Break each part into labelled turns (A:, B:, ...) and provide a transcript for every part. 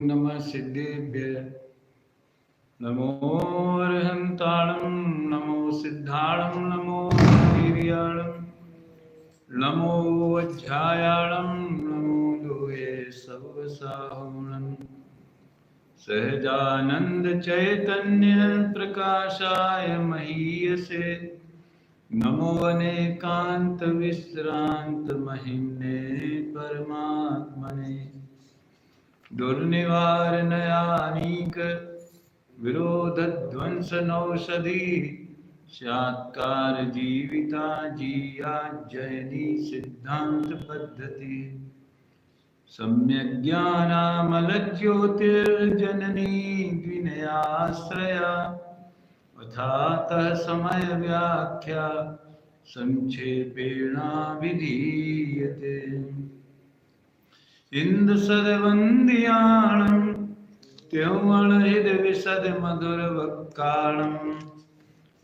A: नमः सिद्धेभ्य नमो अर्हन्ताणं नमो सिद्धाणं नमो वीर्याणं नमो वज्रायाणं नमो लोये सर्वसाहुणं सहजानंद चैतन्य प्रकाशाय महीयसे नमो अनेकांत विश्रांत महिम्ने परमात्मने दुर्निवारणानीक विरोधध्वंसनौषधि सात्कार जीविता जिया जयनी सिद्धांत पद्धति सम्यक ज्ञानामलज्योतिर्जननी द्विनयाश्रया अथातः समय व्याख्या संक्षेपेण विधीयते इंद सदवंदियाणं त्योमणहिद विशद मधुर वक्काणं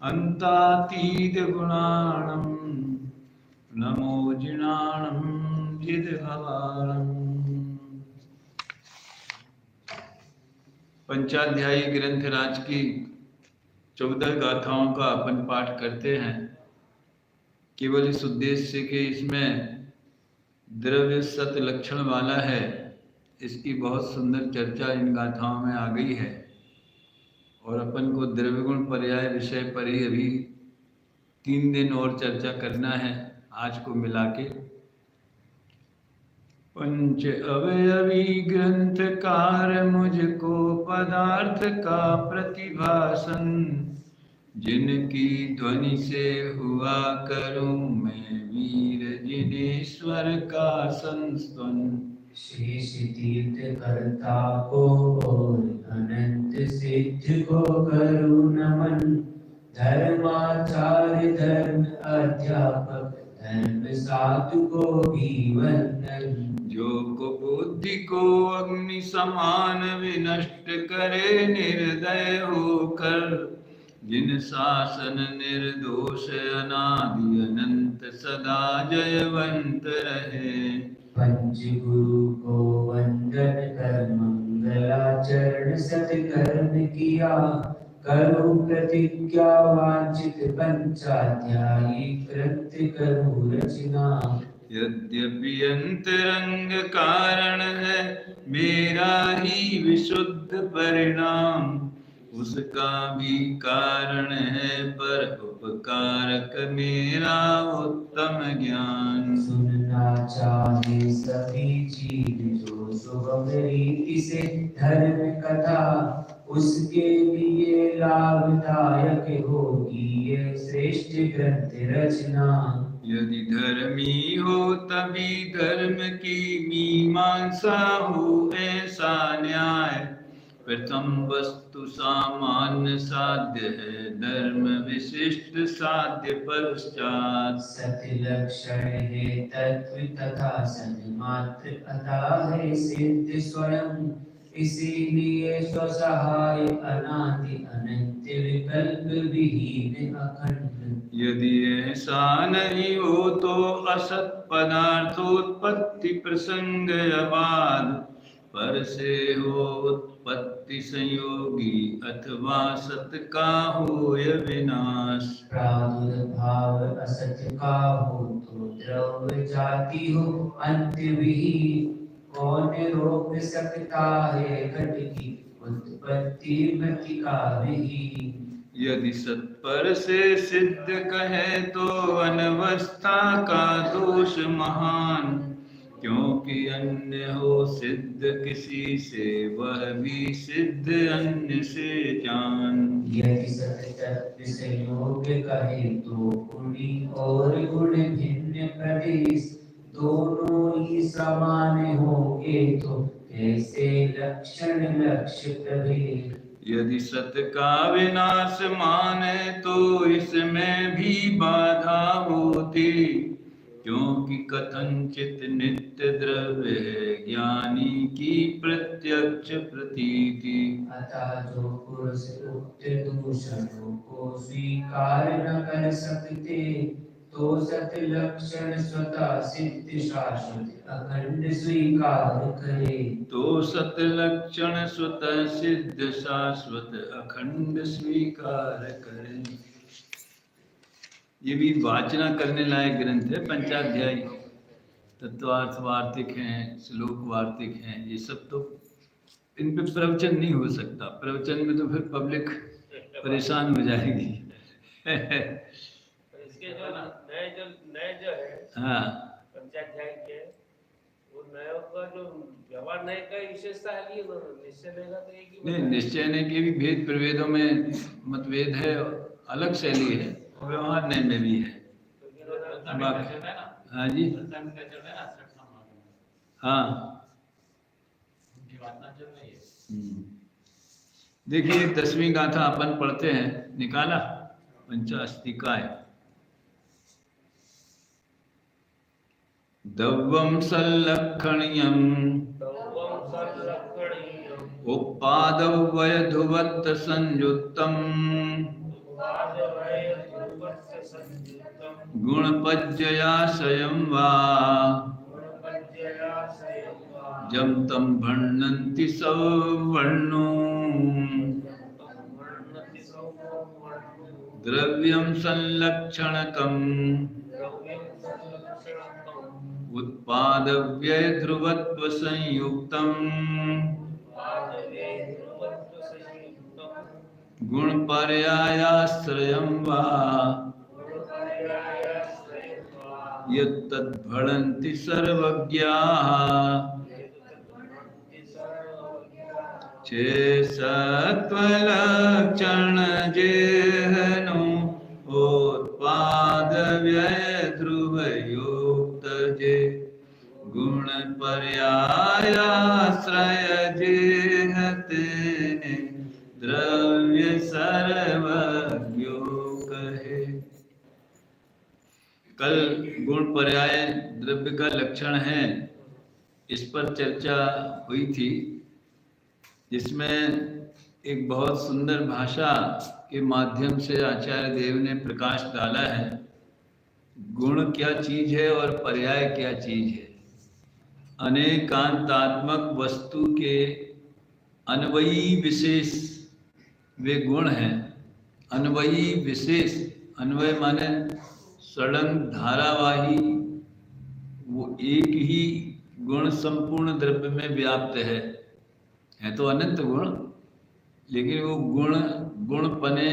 A: अंतातीत गुणाणं नमो जिनाणं जिदभवाणं। पंचाध्यायी ग्रंथराज की 14 गाथाओं का अपन पाठ करते हैं केवल इस उद्देश्य से कि इसमें द्रव्य सत लक्षण वाला है। इसकी बहुत सुंदर चर्चा इन गाथाओं में आ गई है और अपन को द्रव्य गुण पर्याय विषय पर ही अभी 3 दिन और चर्चा करना है आज को मिला के। पंच अवयवी ग्रंथकार मुझको पदार्थ का प्रतिभासन जिनकी ध्वनि से हुआ करूं मैं वीर जिनेश्वर का संस्तुन
B: शेष तीर्थ कर्ता को और अनंत सिद्ध को करूं नमन। धर्माचार्य धर्म अध्यापक धर्म साधु को भी वंदन।
A: जो को बुद्धि को अग्नि समान विनष्ट करे निर्दय होकर जिन शासन निर्दोष अनादि अनंत सदा जयवंत रहे।
B: पंच गुरु को वंदन कर मंगलाचरण सत्कर्म किया करो प्रतिज्ञा वांछित पंचाध्यायी कृत्य करो रचना।
A: यद्यपि अंतरंग कारण है मेरा ही विशुद्ध परिणाम उसका भी कारण है पर उपकारक मेरा उत्तम ज्ञान।
B: सुनना चाहे सभी चीज जो सुगम रीति से धर्म कथा उसके लिए लाभदायक होगी ये श्रेष्ठ ग्रंथ रचना।
A: यदि धर्मी हो तभी धर्म की मीमांसा हो ऐसा न्याय प्रथम वस्तु सामान्य साध्य है धर्म विशिष्ट साध्य पश्चात।
B: सत्य लक्षण है तत्व तथा सन्मात्र अतः है सिद्ध स्वयं इसीलिए स्वसहाय अनादि अनंत विकल्प विहीन अखंड।
A: यदि ऐसा नहीं हो तो असत पदार्थोत्पत्ति प्रसंग अबाध पर से हो उत्पत्ति संयोगी अथवा सत का हो यह विनाश।
B: प्रादुर्भाव असत का हो तो द्रव्य जाति हो अंत विहीन कौन रोक सकता है घट की उत्पत्ति मति का विहीन।
A: यदि सत्पर से सिद्ध कहे तो अनवस्था का दोष महान क्योंकि अन्य हो सिद्ध किसी से वह भी सिद्ध अन्य से जान।
B: यदि सत्य संयोग कहे तो गुणी और गुण भिन्न प्रदेश दोनों ही समान होंगे तो कैसे लक्षण लक्ष्य प्रभेद।
A: यदि सत्य का विनाश माने तो इसमें भी बाधा होती क्योंकि कथनचित नित्य द्रव्य है ज्ञानी की प्रत्यक्ष प्रतीति।
B: अतः जो पुरुष उक्त दूषणों को स्वीकार न कर सकते तो सत लक्षण स्वतः सिद्ध शाश्वत अखंड स्वीकार करे।
A: तो सत लक्षण स्वतः सिद्ध शाश्वत अखंड स्वीकार करें। ये भी वाचना करने लायक ग्रंथ है। पंचाध्यायी तत्वार्थ वार्तिक हैं, श्लोक वार्तिक हैं, ये सब तो इन पे प्रवचन नहीं हो सकता। प्रवचन में तो फिर पब्लिक परेशान हो जाएगी।
C: इसके जो नए जो है
A: हाँ
C: पंचाध्याय के, वो नयों का जो व्यवहार नए का विशेषता है, ये निश्चय नए का तो एक ही
A: नहीं, निश्चय ने के भी भेद प्रभेदों में मतभेद है, अलग शैली है, और व्यवहार नए में भी है। हाँ जी, हाँ देखिए 10वीं गाथा अपन पढ़ते हैं, निकाला पंचास्तिकाय। दव्वं सल्लक्षणीयं उपादवयधुवत् संयुक्तं गुणपज्जयाशयं वा जं तं भण्णन्ति सवर्णो द्रव्यं संलक्षणकम् उत्पादव्ययध्रुवत्व संयुक्तम् गुणपर्यायाश्रयं वा यत्तद्भणन्ति सर्वज्ञाः चे सत्त्वलक्षणजेहनो उत्पादव्ययध्रुवयोक्तजे गुणपर्यायाश्रयजेहतेने द्रव्य सर्वज्ञो कहे। कल गुण पर्याय द्रव्य का लक्षण है, इस पर चर्चा हुई थी, जिसमें एक बहुत सुंदर भाषा के माध्यम से आचार्य देव ने प्रकाश डाला है। गुण क्या चीज है और पर्याय क्या चीज है। अनेकांतात्मक वस्तु के अन्वयी विशेष वे गुण हैं। अन्वयी विशेष, अन्वय माने सड़ंग धारावाही, वो एक ही गुण संपूर्ण द्रव्य में व्याप्त है तो अनंत गुण, लेकिन वो गुणपने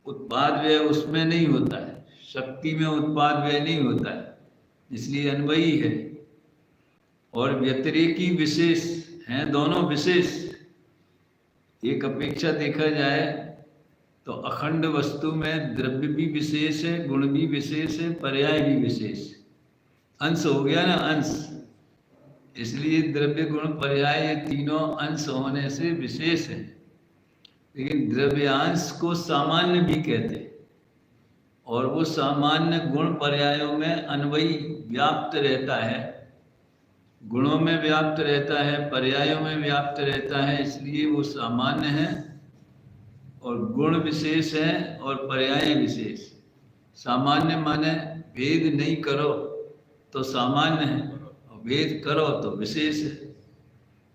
A: उत्पाद व्यय उसमें नहीं होता है, शक्ति में उत्पाद व्यय नहीं होता है, इसलिए अन्वयी है। और व्यतिरेकी विशेष हैं, दोनों विशेष। एक अपेक्षा देखा जाए तो अखंड वस्तु में द्रव्य भी विशेष है, गुण भी विशेष है, पर्याय भी विशेष। अंश हो गया ना, अंश। इसलिए द्रव्य गुण पर्याय ये तीनों अंश होने से विशेष है। लेकिन द्रव्यांश को सामान्य भी कहते हैं, और वो सामान्य गुण पर्यायों में अन्वयी व्याप्त रहता है, गुणों में व्याप्त रहता है, पर्यायों में व्याप्त रहता है, इसलिए वो सामान्य है। और गुण विशेष है और पर्याय विशेष। सामान्य माने भेद नहीं करो तो सामान्य है, और भेद करो तो विशेष है।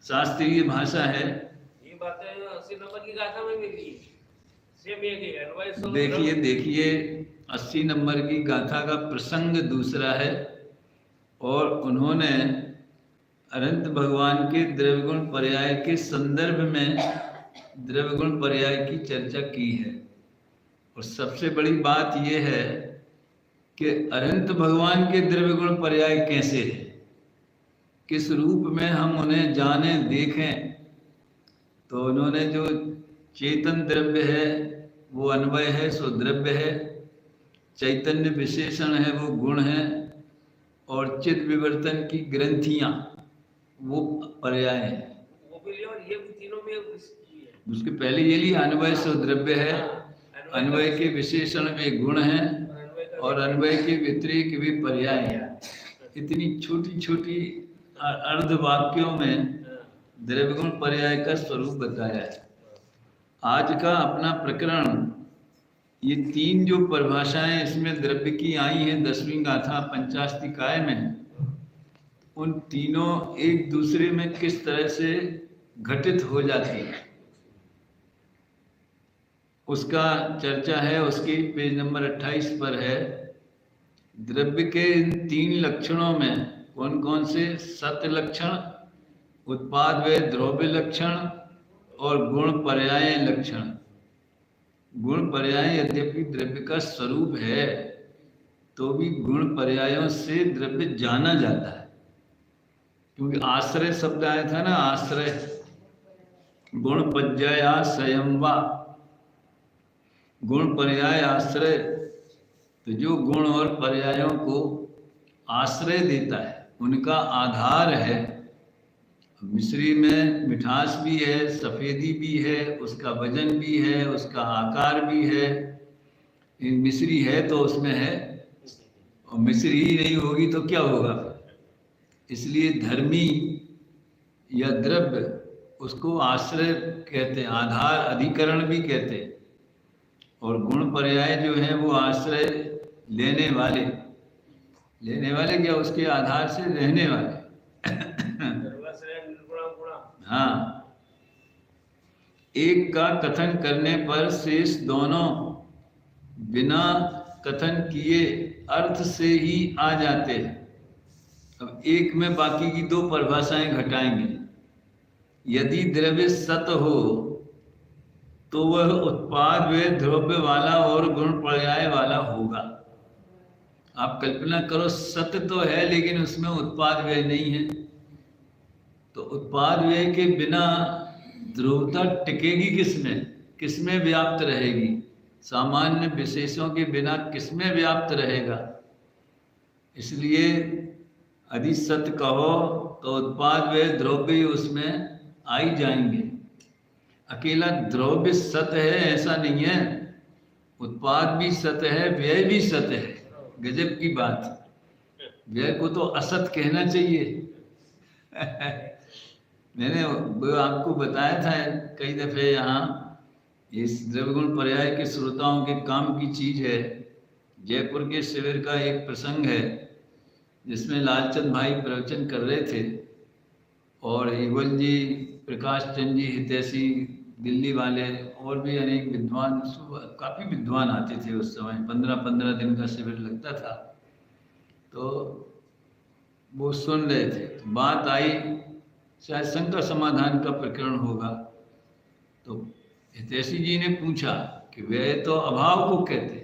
A: शास्त्रीय भाषा है।
C: ये बातें 80 नंबर की गाथा में मिली है। सेम एक ही अन्वय।
A: देखिए 80 नंबर की गाथा का प्रसंग दूसरा है, और उन्होंने अनंत भगवान के द्रव्यगुण पर्याय के संदर्भ में द्रव्यगुण पर्याय की चर्चा की है। और सबसे बड़ी बात यह है कि अनंत भगवान के द्रव्यगुण पर्याय कैसे है, किस रूप में हम उन्हें जाने देखें। तो उन्होंने जो चेतन द्रव्य है वो अन्वय है, सो द्रव्य है। चैतन्य विशेषण है वो गुण है, और चित्त विवर्तन की ग्रंथियां वो पर्याय है।
C: वो भी लिया, और ये भी तीनों में
A: उसके पहले ये लिया अन्वय सो द्रव्य है, अन्वय के विशेषण में गुण है, और अन्वय के व्यतिरेक भी पर्याय है। इतनी छोटी छोटी अर्ध वाक्यों में द्रव्यगुण पर्याय का स्वरूप बताया है। आज का अपना प्रकरण ये तीन जो परिभाषाएं इसमें द्रव्य की आई हैं 10वीं गाथा पंचास्तिकाय में, उन तीनों एक दूसरे में किस तरह से घटित हो जाती है उसका चर्चा है। उसकी पेज नंबर 28 पर है। द्रव्य के इन तीन लक्षणों में कौन कौन से? सत्य लक्षण, उत्पाद व द्रव्य लक्षण और गुण पर्याय लक्षण। गुण पर्याय यद्यपि द्रव्य का स्वरूप है तो भी गुण पर्यायों से द्रव्य जाना जाता है, क्योंकि आश्रय शब्द आया था ना, आश्रय गुण पज्जया स्वयं वा, गुण पर्याय आश्रय। तो जो गुण और पर्यायों को आश्रय देता है, उनका आधार है। मिश्री में मिठास भी है, सफेदी भी है, उसका वजन भी है, उसका आकार भी है। मिश्री है तो उसमें है, और मिश्री ही नहीं होगी तो क्या होगा? इसलिए धर्मी या द्रव्य उसको आश्रय कहते हैं, आधार अधिकरण भी कहते हैं। और गुण पर्याय जो है वो आश्रय लेने वाले, लेने वाले क्या, उसके आधार से रहने वाले। हाँ, एक का कथन करने पर शेष दोनों बिना कथन किए अर्थ से ही आ जाते हैं। अब एक में बाकी की दो परिभाषाएं घटाएंगे। यदि द्रव्य सत हो तो वह उत्पाद व द्रव्य वाला और गुण पर्याय वाला होगा। आप कल्पना करो, सत्य तो है लेकिन उसमें उत्पाद व्यय नहीं है, तो उत्पाद व्यय के बिना ध्रुवता टिकेगी किसमें? किसमें व्याप्त रहेगी? सामान्य विशेषों के बिना किसमें व्याप्त रहेगा? इसलिए यदि सत्य कहो तो उत्पाद व्यय द्रव्य उसमें आ ही जाएंगे। अकेला द्रव्य सत्य है ऐसा नहीं है, उत्पाद भी सत्य है, व्यय भी सत्य है। गजब की बात, व्यय को तो असत कहना चाहिए। मैंने आपको बताया था कई दफे यहाँ, इस द्रव्य गुण पर्याय के श्रोताओं के काम की चीज है। जयपुर के शिविर का एक प्रसंग है जिसमें लालचंद भाई प्रवचन कर रहे थे और युगल जी, प्रकाश चंद जी हितैषी, दिल्ली वाले और भी अनेक विद्वान, काफ़ी विद्वान आते थे उस समय। 15-15 दिन का शिविर लगता था। तो वो सुन रहे थे, तो बात आई शायद शंका समाधान का प्रकरण होगा। तो हितैषी जी ने पूछा कि व्यय तो अभाव को कहते,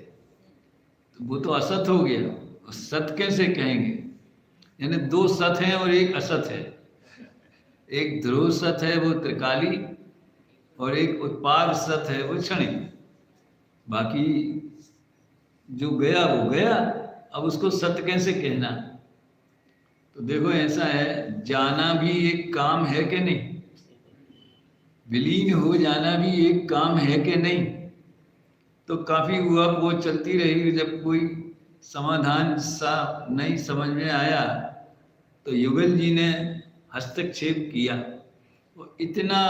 A: तो वो तो असत हो गया, और सत कैसे कहेंगे? यानी दो सत हैं और एक असत है। एक ध्रुव सत है वो त्रिकाली, और एक उत्पाद सत है वो क्षणिक। बाकी जो गया वो गया, अब उसको सत्य कैसे कहना? तो देखो ऐसा है, जाना भी एक काम है कि नहीं? विलीन हो जाना भी एक काम है कि नहीं? तो काफी हुआ वो चलती रही। जब कोई समाधान सा नहीं समझ में आया तो युगल जी ने हस्तक्षेप किया। वो इतना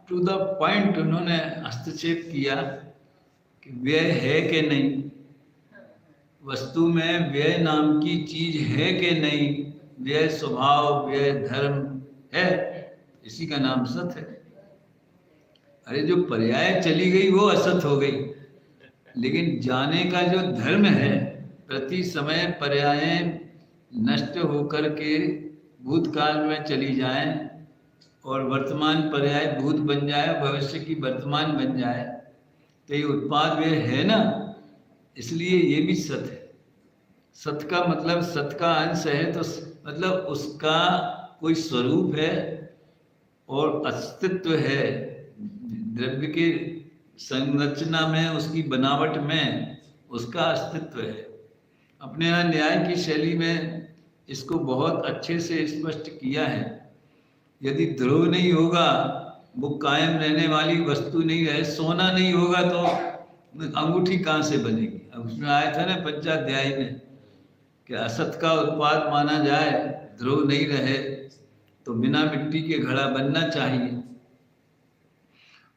A: टू द पॉइंट उन्होंने हस्तक्षेप किया कि व्यय है कि नहीं, वस्तु में व्यय नाम की चीज है कि नहीं, व्यय स्वभाव, व्यय धर्म है, इसी का नाम सत है। अरे जो पर्याय चली गई वो असत हो गई, लेकिन जाने का जो धर्म है, प्रति समय पर्याय नष्ट होकर के भूतकाल में चली जाए और वर्तमान पर्याय भूत बन जाए, भविष्य की वर्तमान बन जाए, तो ये उत्पाद व्यय है ना, इसलिए ये भी सत है। सत का मतलब सत का अंश है, तो मतलब उसका कोई स्वरूप है और अस्तित्व है। द्रव्य के संरचना में, उसकी बनावट में उसका अस्तित्व है। अपने यहाँ न्याय की शैली में इसको बहुत अच्छे से स्पष्ट किया है। यदि ध्रुव नहीं होगा, वो कायम रहने वाली वस्तु नहीं है, सोना नहीं होगा तो अंगूठी कहाँ से बनेगी? अब उसमें आया था ना पंचाध्याय में कि असत का उत्पाद माना जाए, ध्रुव नहीं रहे तो बिना मिट्टी के घड़ा बनना चाहिए।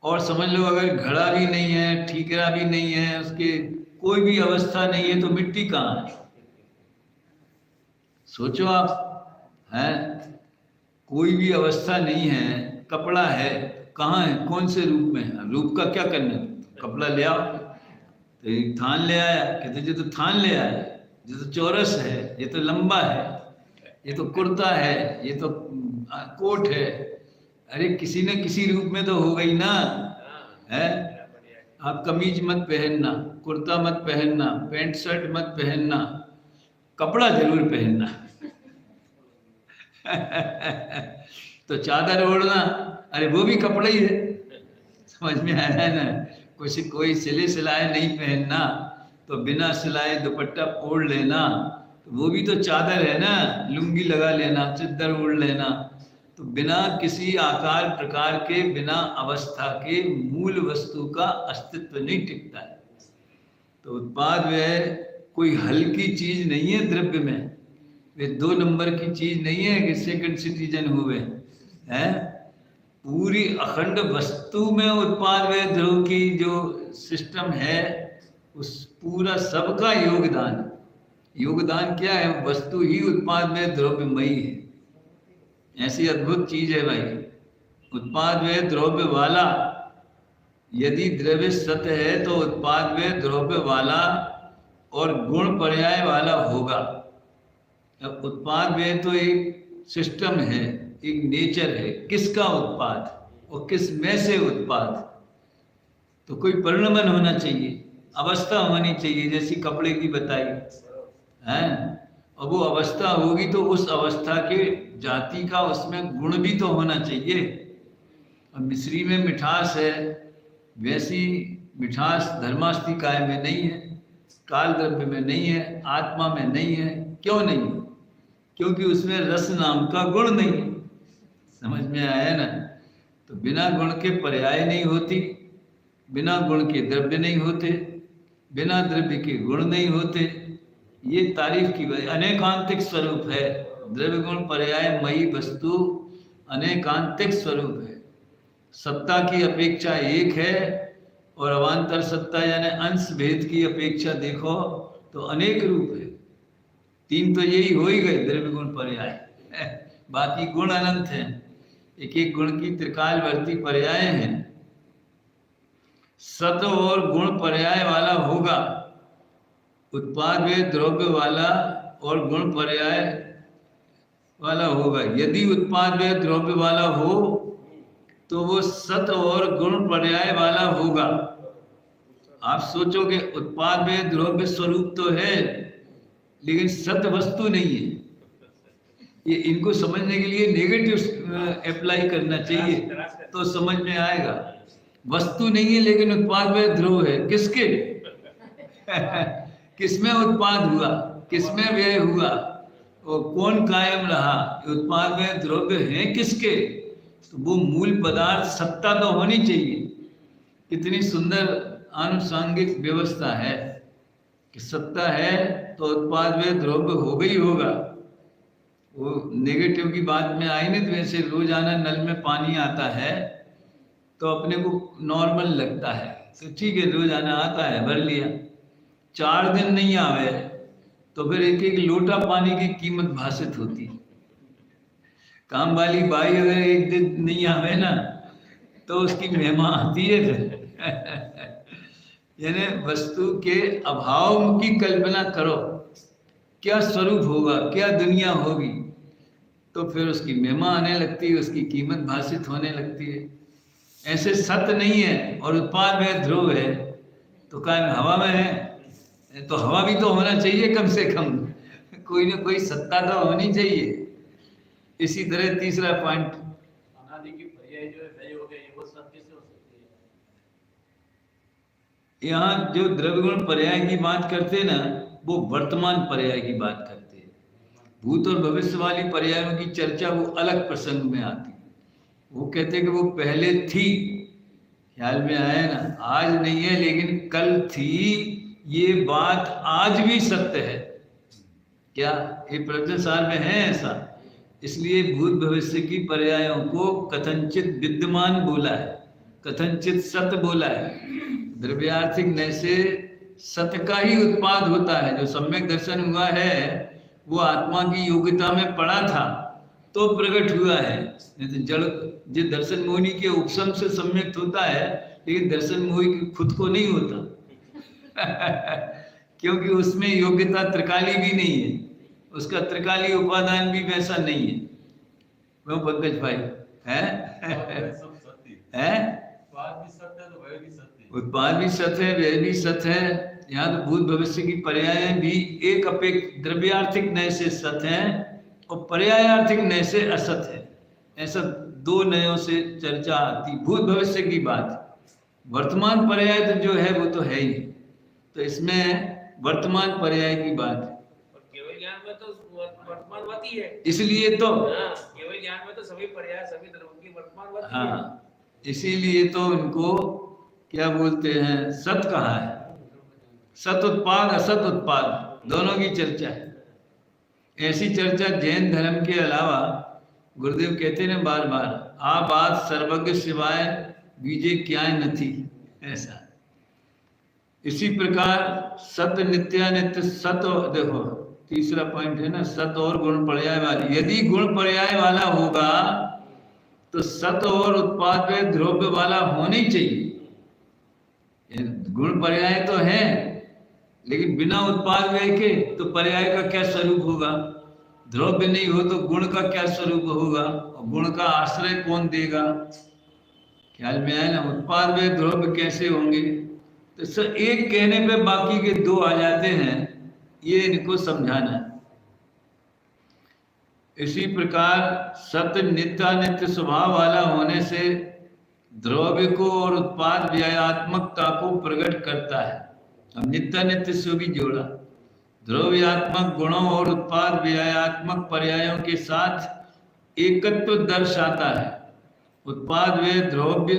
A: और समझ लो अगर घड़ा भी नहीं है, ठीकरा भी नहीं है, उसके कोई भी अवस्था नहीं है, तो मिट्टी कहाँ है? सोचो आप, हैं? कोई भी अवस्था नहीं है, कपड़ा है, कहाँ है, कौन से रूप में है? रूप का क्या करना है? कपड़ा ले आओ, तो एक थान ले आया, कहते ये तो थान ले आया, ये तो चौरस है, ये तो लंबा है, ये तो कुर्ता है, ये तो कोट है। अरे किसी न किसी रूप में तो हो गई ना, है? आप कमीज मत पहनना, कुर्ता मत पहनना, पैंट शर्ट मत पहनना, कपड़ा जरूर पहनना। तो चादर ओढ़ना, अरे वो भी कपड़ा ही है, समझ में आया है ना? कोई सिले सिलाए नहीं पहनना, तो बिना सिलाए दुपट्टा ओढ़ लेना, तो वो भी तो चादर है ना। लुंगी लगा लेना, चद्दर ओढ़ लेना, तो बिना किसी आकार प्रकार के, बिना अवस्था के मूल वस्तु का अस्तित्व नहीं टिकता है। तो उत्पाद वह कोई हल्की चीज नहीं है द्रव्य में, वे 2 नंबर की चीज नहीं है कि सेकंड सिटीजन हुए हैं। पूरी अखंड वस्तु में उत्पाद व द्रव्य की जो सिस्टम है, उस पूरा सबका योगदान क्या है? वस्तु ही उत्पाद में द्रव्यमयी है। ऐसी अद्भुत चीज है भाई, उत्पाद व द्रव्य वाला। यदि द्रव्य सत्य है तो उत्पाद व द्रव्य वाला और गुण पर्याय वाला होगा। अब उत्पाद वे तो एक सिस्टम है, एक नेचर है। किसका उत्पाद और किस में से उत्पाद? तो कोई परिणमन होना चाहिए, अवस्था होनी चाहिए, जैसी कपड़े की बताई है। और वो अवस्था होगी तो उस अवस्था के जाति का उसमें गुण भी तो होना चाहिए। अब मिश्री में मिठास है, वैसी मिठास धर्मास्तिकाय में नहीं है, काल द्रव्य में नहीं है, आत्मा में नहीं है। क्यों नहीं? क्योंकि उसमें रस नाम का गुण नहीं है। समझ में आया ना? तो बिना गुण के पर्याय नहीं होती, बिना गुण के द्रव्य नहीं होते, बिना द्रव्य के गुण नहीं होते। ये तारीफ की बात, अनेकांतिक स्वरूप है। द्रव्य गुण पर्याय मयी वस्तु अनेकांतिक स्वरूप है। सत्ता की अपेक्षा एक है, और अवान्तर सत्ता यानी अंश भेद की अपेक्षा देखो तो अनेक रूप है। 3 तो यही हो ही गए द्रव्य गुण पर्याय, बाकी गुण अनंत हैं। एक एक गुण की त्रिकालवर्ती पर्याय हैं। सत और गुण पर्याय वाला होगा, उत्पाद व द्रव्य वाला और गुण पर्याय वाला होगा। यदि उत्पाद व द्रव्य वाला हो तो वो सत और गुण पर्याय वाला होगा। आप सोचोगे उत्पाद व द्रव्य स्वरूप तो है, लेकिन सत वस्तु नहीं है। ये इनको समझने के लिए नेगेटिव अप्लाई करना चाहिए तो समझ में आएगा। वस्तु नहीं है लेकिन उत्पाद में ध्रुव है। किसके? किसमें उत्पाद हुआ, किसमें व्यय हुआ, और कौन कायम रहा? उत्पाद में द्रव्य है किसके? तो वो मूल पदार्थ सत्ता तो होनी चाहिए। कितनी सुंदर आनुषांगिक व्यवस्था है कि सत्ता है तो उत्पाद में द्रव्य होगा ही होगा। वो नेगेटिव की बात में आई नहीं। तो वैसे रोजाना नल में पानी आता है तो अपने को नॉर्मल लगता है, तो ठीक है रोजाना आता है, भर लिया। 4 दिन नहीं आवे तो फिर एक एक लोटा पानी की कीमत भाषित होती है। काम वाली बाई अगर एक दिन नहीं आवे ना तो उसकी महिमा आती है फिर। यानी वस्तु के अभाव की कल्पना करो, क्या स्वरूप होगा, क्या दुनिया होगी, तो फिर उसकी महिमा आने लगती है, उसकी कीमत भाषित होने लगती है। ऐसे सत्य नहीं है और उत्पाद में ध्रुव है तो कायम हवा में है, तो हवा भी तो होना चाहिए कम से कम, कोई ना कोई सत्ता तो होनी चाहिए। इसी तरह तीसरा पॉइंट,
C: अनादि की पर्याय जो है हो गई, वो सब कैसे हो सकती है?
A: यहाँ जो द्रव्य गुण पर्याय की बात करते हैं ना, वो वर्तमान पर्याय की बात करते हैं। भूत और भविष्य वाली पर्यायों की चर्चा वो अलग प्रसंग में आती है। वो कहते हैं कि वो पहले थी, ख्याल में आया ना, आज नहीं है लेकिन कल थी। ये बात आज भी सत्य है क्या? ये प्रवचन सार में है ऐसा। इसलिए भूत भविष्य की पर्यायों को कथनचित विद्यमान बोला है, कथनचित सत बोला है। द्रव्यार्थिक नय से सत का ही उत्पाद होता है। जो सम्यक दर्शन हुआ है वो आत्मा की योग्यता में पड़ा था तो प्रकट हुआ है। नहीं तो जड़ जो दर्शन मोहिनी के उपशम से सम्यक्त होता है, लेकिन दर्शन मोही खुद को नहीं होता क्योंकि उसमें योग्यता त्रिकाली भी नहीं है, उसका त्रिकाली उपादान भी वैसा नहीं है। वो पंकज भाई है उत्पाद भी सत्य है, व्यय भी सत्य है। यहाँ तो भूत भविष्य की पर्याय भी एक अपेक्ष द्रव्यार्थिक नय से सत्य है और पर्यायार्थिक नय से असत है। ऐसा दो नयों से चर्चा आती। भूत भविष्य की बात, वर्तमान पर्याय तो जो है वो तो है ही, तो इसमें वर्तमान पर्याय की बात है।
C: और केवल ज्ञान में तो वर्तमानवती है, इसलिए
A: तो
C: केवल ज्ञान में तो सभी पर्याय सभी द्रव्यों की वर्तमानवती है।
A: इसीलिए तो उनको क्या बोलते हैं, सत कहा है। सत उत्पाद असत उत्पाद दोनों की चर्चा है। ऐसी चर्चा जैन धर्म के अलावा गुरुदेव कहते हैं बार बार, आ बात सर्वज्ञ सिवाय बीजे क्या नथी, ऐसा। इसी प्रकार सत नित्यानित्य सत, देखो तीसरा पॉइंट है ना, सत और गुण पर्याय वाली। यदि गुण पर्याय वाला होगा तो सत और उत्पाद में द्रव्य वाला होना ही चाहिए। गुण पर्याय तो है, लेकिन बिना उत्पाद व्यय के तो पर्याय का क्या स्वरूप होगा? द्रव्य नहीं हो तो गुण का क्या स्वरूप होगा? और गुण का आश्रय कौन देगा? ख्याल में आया ना? उत्पाद व्यय द्रव्य कैसे होंगे? तो सर एक कहने पे बाकी के दो आ जाते हैं, ये इनको समझाना है। इसी प्रकार सत्य नित्यानित्य स्वभाव वाला होने से द्रव्य को और उत्पाद व्ययात्मकता को प्रकट करता है। अब नित्यानित्य से भी जोड़ा, द्रव्यात्मक गुणों और उत्पाद व्ययात्मक पर्यायों के साथ एकत्व दर्शाता है। उत्पाद व द्रव्य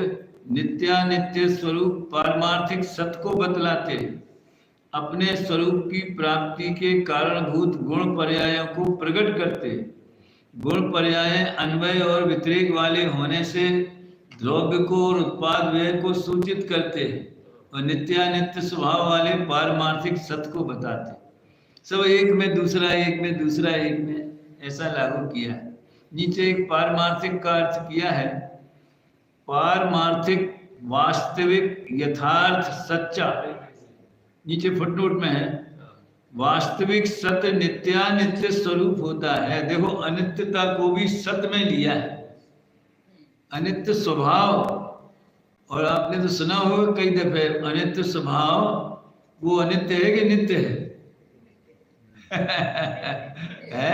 A: नित्यानित्य स्वरूप पारमार्थिक सत्य को बतलाते हैं। अपने स्वरूप की प्राप्ति के कारणभूत गुण पर्यायों को प्रकट करते हैं। गुण पर्याय अन्वय और व्यतिरेक वाले होने से द्रव्य को और उत्पाद व्यय को सूचित करते हैं और नित्यानित्य स्वभाव वाले पारमार्थिक सत्य को बताते हैं। सब एक में दूसरा, एक में दूसरा, एक में, ऐसा लागू किया है। नीचे एक पारमार्थिक का अर्थ किया है, पारमार्थिक वास्तविक यथार्थ सच्चा। नीचे फुटनोट में है, वास्तविक सत्य नित्यानित्य स्वरूप होता है। देखो अनित्यता को भी सत्य में लिया है, अनित्य स्वभाव। और आपने तो सुना होगा कई दफे, अनित्य स्वभाव वो अनित्य है कि नित्य है? है?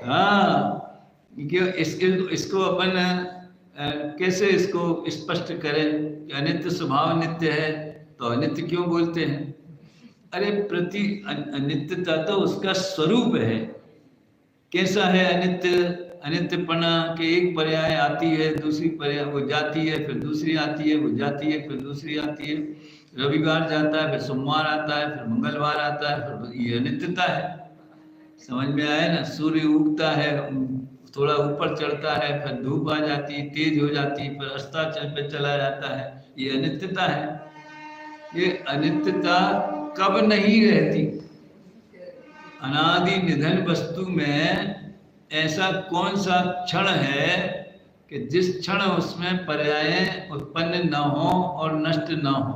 A: हाँ, इसको अपन कैसे इसको स्पष्ट करें कि अनित्य स्वभाव नित्य है, तो अनित्य क्यों बोलते हैं? अरे प्रति अनित्यता तो उसका स्वरूप है। कैसा है अनित्य? अनित्यपना के एक पर्याय आती है, दूसरी पर्याय वो जाती है, फिर दूसरी आती है, वो जाती है, फिर दूसरी आती है। रविवार जाता है, फिर सोमवार आता है, फिर मंगलवार आता है, फिर ये अनित्यता है। समझ में आया ना? सूर्य उगता है, थोड़ा ऊपर चढ़ता है, फिर धूप आ जाती है, तेज हो जाती है, फिर अस्ताचल पे चला जाता है, ये अनित्यता है। ये अनित्यता कब नहीं रहती? अनादि निधन वस्तु में ऐसा कौन सा क्षण है कि जिस क्षण उसमें पर्याय उत्पन्न न हो और नष्ट न हो?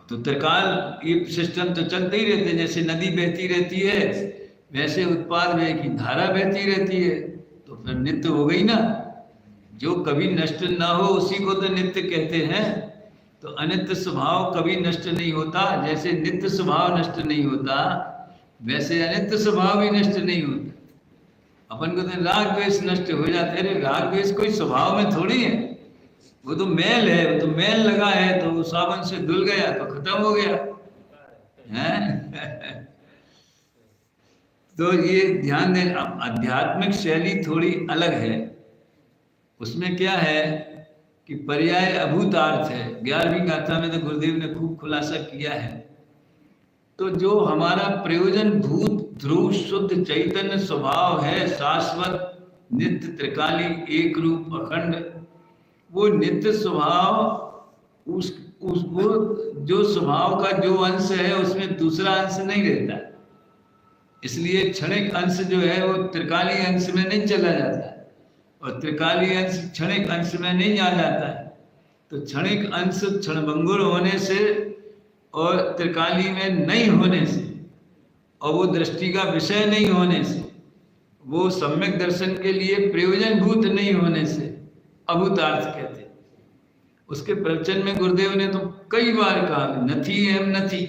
A: तो त्रिकाल ये सिस्टम तो चलते ही रहते। जैसे नदी बहती रहती है वैसे उत्पाद व्यय की धारा बहती रहती है, तो फिर नित्य हो गई ना। जो कभी नष्ट ना हो उसी को तो नित्य कहते हैं। तो अनित्य स्वभाव कभी नष्ट नहीं होता। जैसे नित्य स्वभाव नष्ट नहीं होता, वैसे अनित्य स्वभाव भी नष्ट नहीं होता। अपन को तो राग द्वेष नष्ट हो जाते हैं। राग द्वेष कोई स्वभाव में थोड़ी है, वो तो मैल है। वो तो मैल लगा है तो वो साबुन से धुल गया तो खत्म हो गया है। तो ये ध्यान दें। आध्यात्मिक शैली थोड़ी अलग है। उसमें क्या है कि पर्याय अभूतार्थ है। 11वीं गाथा में तो गुरुदेव ने खूब खुलासा किया है। तो जो हमारा प्रयोजन भूत ध्रुव शुद्ध चैतन्य स्वभाव है, शाश्वत नित्य त्रिकाली एक रूप अखंड, वो नित्य स्वभाव वो जो स्वभाव का जो अंश है उसमें दूसरा अंश नहीं रहता, इसलिए क्षणिक अंश जो है वो त्रिकालीय अंश में नहीं चला जाता है, और त्रिकालीय अंश क्षणिक अंश में नहीं आ जाता है। तो क्षणिक अंश क्षणभंगुर होने से और त्रिकाली में नहीं होने से और वो दृष्टि का विषय नहीं होने से, वो सम्यक दर्शन के लिए प्रयोजनभूत नहीं होने से अभूतार्थ कहते हैं। उसके प्रवचन में गुरुदेव ने तो कई बार कहा नथी एम नथी,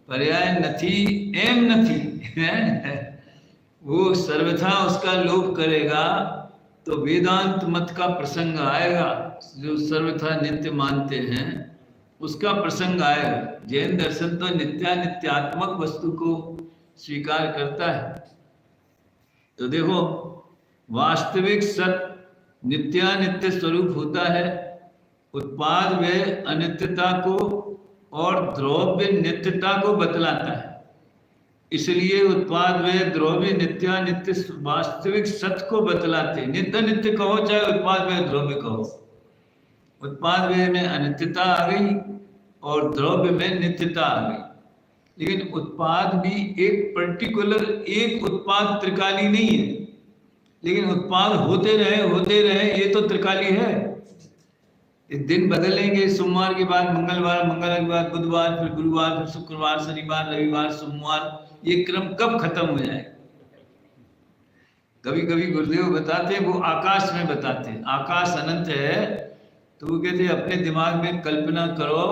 A: पर्याय नथी एम नथी वो सर्वथा उसका लोप करेगा तो वेदांत मत का प्रसंग आएगा, जो सर्वथा नित्य मानते हैं उसका प्रसंग आएगा। जैन दर्शन तो नित्यात्मक वस्तु को स्वीकार करता है। तो देखो वास्तविक सत नित्यानित्य स्वरूप होता है, उत्पाद व अनित्यता को और द्रव्य नित्यता को बतलाता है। इसलिए उत्पाद व द्रव्य नित्यानित्य वास्तविक सत्य को बतलाते। नित्य नित्य कहो चाहे उत्पाद व द्रव्य कहो, उत्पाद व में अनित्यता आ गई और द्रव्य में नित्यता आ गई। लेकिन उत्पाद भी एक पर्टिकुलर एक उत्पाद त्रिकाली नहीं है, लेकिन उत्पाद होते रहे ये तो त्रिकाली है। दिन बदलेंगे, सोमवार के बाद मंगलवार, मंगलवार के बाद बुधवार, फिर गुरुवार, फिर शुक्रवार, शनिवार, रविवार, सोमवार, ये क्रम कब खत्म हो जाए? कभी कभी गुरुदेव बताते हैं, वो आकाश में बताते हैं, आकाश अनंत है तो वो कहते हैं अपने दिमाग में कल्पना करो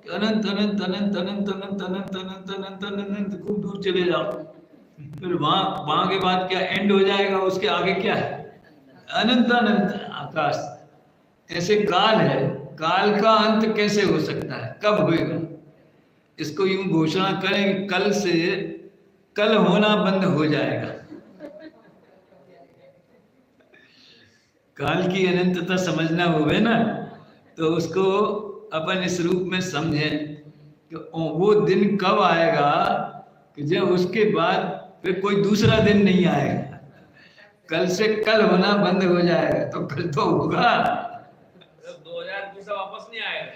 A: कि अनंत अनंत अनंत अनंत अनंत अनंत अनंत अनंत अनंत खूब दूर चले जाओ, फिर वहां के बाद क्या एंड हो जाएगा, उसके आगे क्या है? अनंत अनंत आकाश। ऐसे काल है, काल का अंत कैसे हो सकता है, कब होएगा? इसको यूं घोषणा करें कि कल से कल होना बंद हो जाएगा। काल की अनंतता समझना होवे ना, तो उसको अपन इस रूप में समझें कि वो दिन कब आएगा कि जब उसके बाद फिर कोई दूसरा दिन नहीं आएगा। कल से कल होना बंद हो जाएगा, तो कल तो होगा
C: 2020 वापस नहीं आएगा,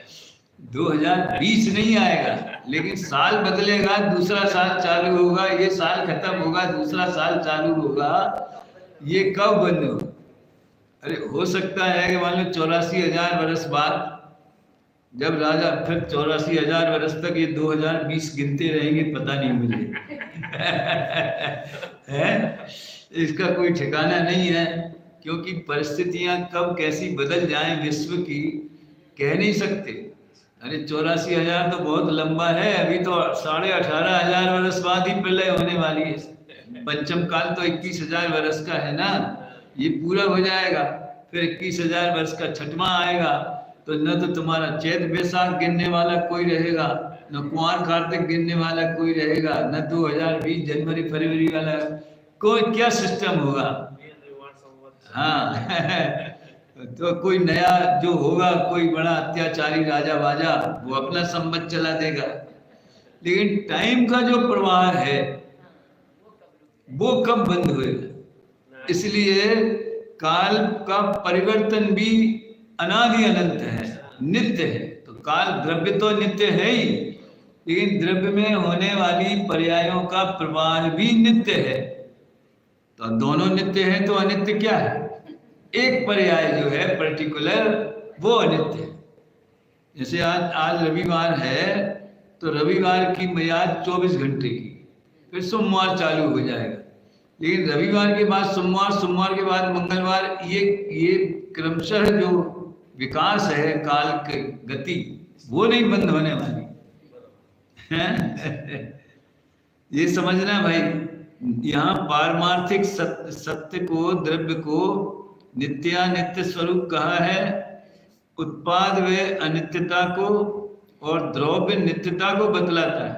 A: 2020 नहीं आएगा, लेकिन साल बदलेगा, दूसरा साल चालू होगा, ये साल खत्म होगा, दूसरा साल चालू होगा। ये कब बंद हो? अरे हो सकता है कि मान लो 84,000 वर्ष बाद जब राजा फिर 84,000 वर्ष तक ये 2020 गिनते रहेंगे, पता नहीं मुझे है इसका कोई ठिकाना नहीं है, क्योंकि परिस्थितियां कब कैसी बदल जाएं विश्व की कह नहीं सकते। अरे 84,000 तो बहुत लंबा है, अभी तो 18,500 वर्ष बाद ही प्रलय होने वाली है। पंचम काल तो 21,000 वर्ष का है ना, ये पूरा हो जाएगा, फिर 21,000 वर्ष का छठवां आएगा, तो न तो तुम्हारा चैत बैसाख गिनने वाला कोई रहेगा, न कुंवर कार्तिक गिनने वाला कोई रहेगा, न 2020 जनवरी फरवरी वाला कोई, क्या सिस्टम होगा? हाँ तो कोई नया जो होगा, कोई बड़ा अत्याचारी राजा बाजा, वो अपना संबंध चला देगा। लेकिन टाइम का जो प्रवाह है वो कब बंद होएगा? इसलिए काल का परिवर्तन भी अनादि अनंत है, नित्य है। तो काल द्रव्य तो नित्य है ही, लेकिन द्रव्य में होने वाली पर्यायों का प्रवाह भी नित्य है। तो दोनों नित्य है तो अनित्य क्या है? एक पर्याय जो है पर्टिकुलर, वो अनित्य है। जैसे आज रविवार है तो रविवार की मियाद 24 घंटे की, फिर सोमवार चालू हो जाएगा। लेकिन रविवार के बाद सोमवार, सोमवार के बाद मंगलवार, ये क्रमशः जो विकास है काल की गति, वो नहीं बंद होने वाली ये समझना भाई, यहाँ पारमार्थिक सत्य को, द्रव्य को नित्यानित्य स्वरूप कहा है, उत्पाद व अनित्यता को और द्रव्य नित्यता को बतलाता है।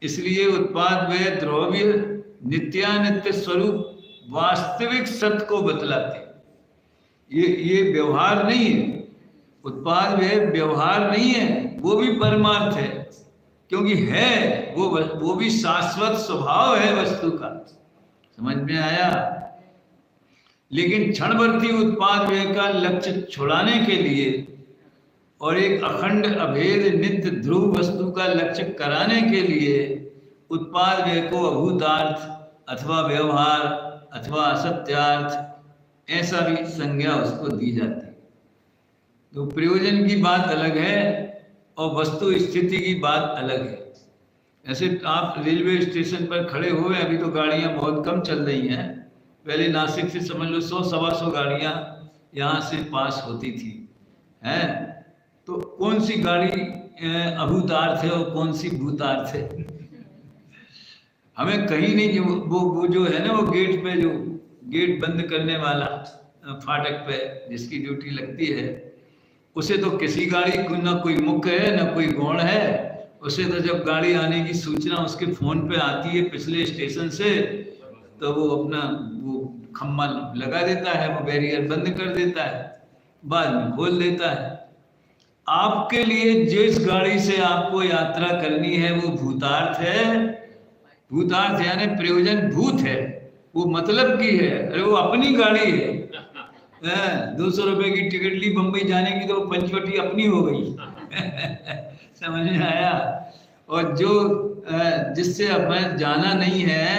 A: इसलिए उत्पाद व द्रव्य नित्यानित्य स्वरूप वास्तविक सत्य को बतलाते। ये व्यवहार नहीं है, उत्पाद व व्यवहार नहीं है, वो भी परमार्थ है, क्योंकि है वो भी शाश्वत स्वभाव है वस्तु का। समझ में आया? लेकिन क्षणवर्ती उत्पाद व्यय का लक्ष्य छुड़ाने के लिए और एक अखंड अभेद नित्य ध्रुव वस्तु का लक्ष्य कराने के लिए उत्पाद व्यय को अभूतार्थ अथवा व्यवहार अथवा असत्यार्थ ऐसा भी संज्ञा उसको दी जाती है। तो प्रयोजन की बात अलग है और वस्तु स्थिति की बात अलग है। ऐसे आप रेलवे स्टेशन पर खड़े हुए, अभी तो गाड़ियां बहुत कम चल रही हैं, पहले नासिक से समझ लो 100-125 गाड़ियां यहाँ से पास होती थी, हैं? तो कौन सी गाड़ी अभूतार्थ है और कौन सी भूतार्थ है? हमें कहीं नहीं, वो जो है ना, वो गेट पे, जो गेट बंद करने वाला फाटक पे जिसकी ड्यूटी लगती है, उसे तो किसी गाड़ी को ना कोई मुख्य है ना कोई गौण है। उसे तो जब गाड़ी आने की सूचना उसके फोन पे आती है पिछले स्टेशन से, तो वो अपना वो खम्मा लगा देता है, वो बैरियर बंद कर देता है, बाद में खोल देता है। आपके लिए जिस गाड़ी से आपको यात्रा करनी है वो भूतार्थ है। भूतार्थ यानी प्रयोजन भूत है, वो मतलब की है, अरे वो अपनी गाड़ी है। 200 रुपए की टिकट ली बंबई जाने की, तो वो पंचवटी अपनी हो गई। समझ में आया? और जो जिससे हमें जाना नहीं है,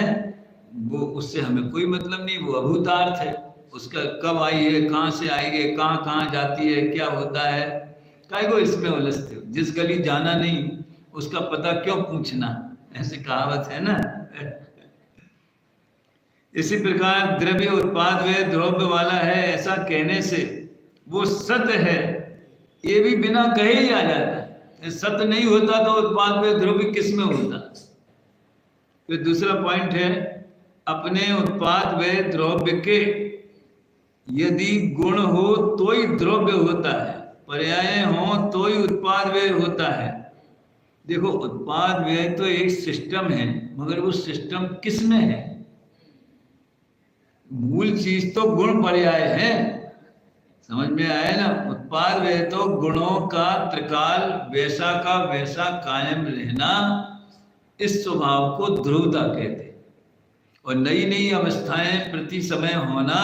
A: वो उससे हमें कोई मतलब नहीं, वो अभूतार्थ है। उसका कब आई है, कहाँ से आई है, कहाँ कहाँ जाती है, क्या होता है, काय को इसमें उलझते हो? जिस गली जाना नहीं उसका पता क्यों पूछना, ऐसी कहावत है ना। इसी प्रकार द्रव्य उत्पाद व द्रव्य वाला है ऐसा कहने से वो सत्य है, ये भी बिना कहे ही आ जाता है। सत्य नहीं होता तो उत्पाद व द्रव्य किस में होता? फिर दूसरा पॉइंट है, अपने उत्पाद व द्रव्य के यदि गुण हो तो ही द्रव्य होता है, पर्याय हो तो ही उत्पाद व्यय होता है। देखो, उत्पाद व्यय तो एक सिस्टम है, मगर वो सिस्टम किस में है? मूल चीज तो गुण पर्याय है, समझ में आया ना? उत्पाद व्यय तो गुणों का त्रिकाल वैसा का वैसा कायम रहना, इस स्वभाव को ध्रुवता कहते हैं। और नई नई अवस्थाएं प्रति समय होना,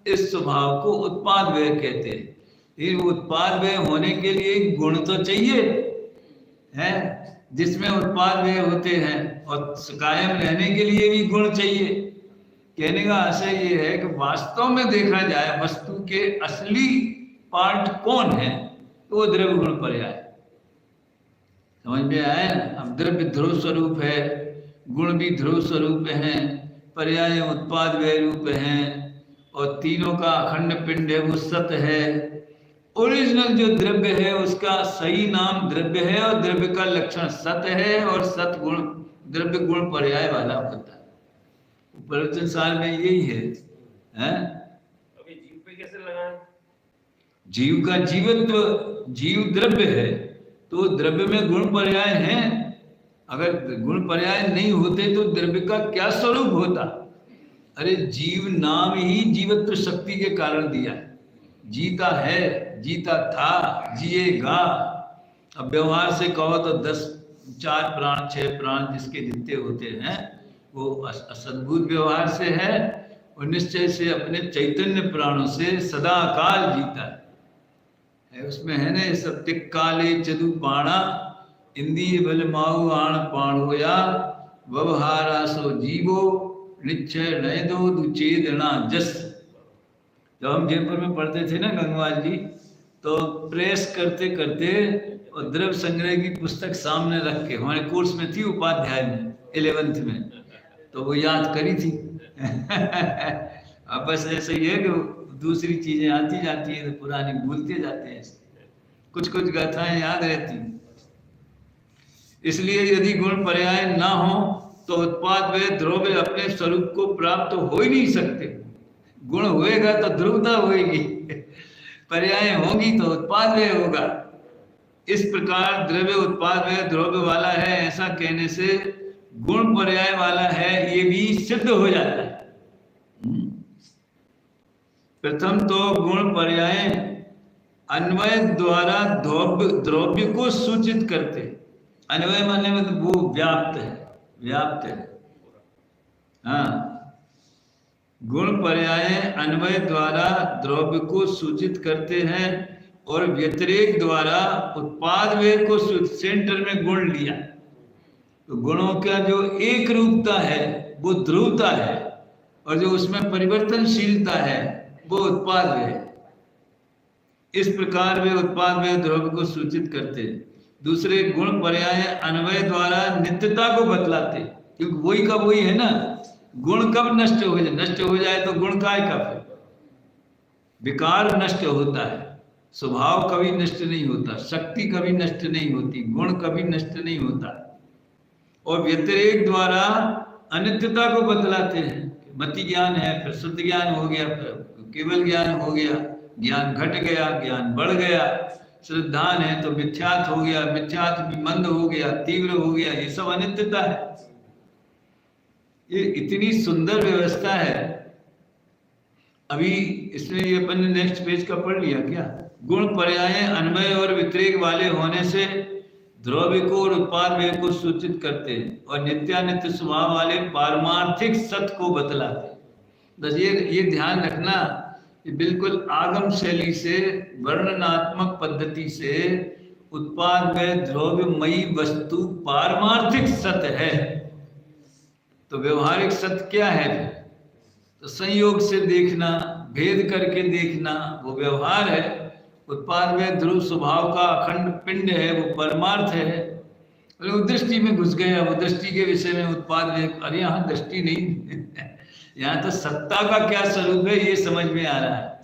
A: इस स्वभाव को उत्पाद व्यय कहते हैं। लेकिन उत्पाद व्यय होने के लिए गुण तो चाहिए है, जिसमें उत्पाद व्यय होते हैं, और कायम रहने के लिए भी गुण चाहिए। कहने का आशय ये है कि वास्तव में देखा जाए वस्तु के असली पार्ट कौन है, तो वो द्रव्य गुण पर्याय। समझ में आया ना? अब द्रव्य ध्रुव स्वरूप है, गुण भी ध्रुव स्वरूप है, पर्याय उत्पाद व्यय रूप है, और तीनों का अखंड पिंड है, वो सत है। ओरिजिनल जो द्रव्य है उसका सही नाम द्रव्य है, और द्रव्य का लक्षण सत है, और सत गुण द्रव्य गुण पर्याय वाला होता है। प्रवचन सार में यही है, हैं?
C: अभी जीव पे कैसे लगाएं?
A: जीव का जीवत्व, जीव द्रव्य है तो द्रव्य में गुण पर्याय हैं। अगर गुण पर्याय नहीं होते तो द्रव्य का क्या स्वरूप होता? अरे जीव नाम ही जीवत्व शक्ति के कारण दिया है। जीता है, जीता था, जिएगा। अब व्यवहार से कहो तो 4 प्राण 6 प्राण जिसके जितने होते हैं वो असद्भुत व्यवहार से है, और निश्चय से अपने चैतन्य प्राणों से सदा काल जीता है। उसमें है ना सब, तिक्काले चदु पाणा इंद्रिय बल माऊ आण पाणोया व्यवहारा सो जीवो निश्चय नय दो दुचेदना जस। जब हम जयपुर में पढ़ते थे ना गंगवाल जी, तो प्रेस करते करते और द्रव्य संग्रह की पुस्तक सामने रख के, हमारे कोर्स में थी उपाध्याय में 11th में, तो वो याद करी थी। अब बस ऐसे ही है कि दूसरी चीजें आती जाती है तो पुरानी भूलते जाते हैं, कुछ कुछ गाथाएं याद रहती। इसलिए यदि गुण पर्याय ना हो तो उत्पाद व द्रव्य अपने स्वरूप को प्राप्त हो ही नहीं सकते। गुण होएगा तो ध्रुवता होएगी, पर्याय होगी तो उत्पाद व होगा। इस प्रकार द्रव्य उत्पाद व द्रव्य वाला है ऐसा कहने से गुण पर्याय वाला है ये भी सिद्ध हो जाता है। प्रथम तो गुण पर्याय अन्वय द्वारा द्रव्य को सूचित करते। अन्वय माने मतलब वो व्याप्त है, व्याप्त है। हाँ, गुण पर्याय अन्वय द्वारा द्रव्य को सूचित करते हैं और व्यतिरेक द्वारा उत्पाद वेग को सेंटर में गुण लिया। तो गुणों का जो एक रूपता है वो ध्रुवता है और जो उसमें परिवर्तनशीलता है वो उत्पाद वेग। इस प्रकार वे उत्पाद वेग द्रव्य को सूचित करते हैं। दूसरे गुण पर्याय अन्वय द्वारा नित्यता को बतलाते, क्योंकि वही का वही है ना। गुण कब नष्ट हो जाए? नष्ट हो जाए तो गुण काय का फिर? विकार नष्ट होता है, स्वभाव कभी नष्ट नहीं होता, शक्ति कभी नष्ट नहीं होती, गुण कभी नष्ट नहीं होता। और व्यतिरेक द्वारा अनित्यता को बतलाते हैं। मति ज्ञान है, फिर शुद्ध ज्ञान हो गया, फिर केवल ज्ञान हो गया, ज्ञान घट गया, ज्ञान बढ़ गया। श्रद्धान है तो मिथ्यात हो गया, मिथ्यात भी मंद हो गया, तीव्र हो गया। ये सब अनित्यता है। ये इतनी सुंदर व्यवस्था है। अभी इसमें ये अपन ने नेक्स्ट पेज का पढ़ लिया क्या? गुण पर्याय अन्वय और व्यतिरेक वाले होने से द्रव्य को और उत्पाद वेग को सूचित करते हैं और नित्यानित्य स्वभाव वाले पारमार्थिक सत्य को बतलाते हैं। बस ये ध्यान रखना, ये बिल्कुल आगम शैली से, वर्णनात्मक पद्धति से उत्पाद में द्रव्यमयी वस्तु पारमार्थिक सत्य है। तो व्यवहारिक सत्य क्या है? तो संयोग से देखना, भेद करके देखना, वो व्यवहार है। उत्पाद में ध्रुव स्वभाव का अखंड पिंड है, वो परमार्थ है। वो दृष्टि में घुस गया, वो दृष्टि के विषय में उत्पाद में, अरे यहाँ दृष्टि नहीं यहाँ तो सत्ता का क्या स्वरूप है ये समझ में आ रहा है।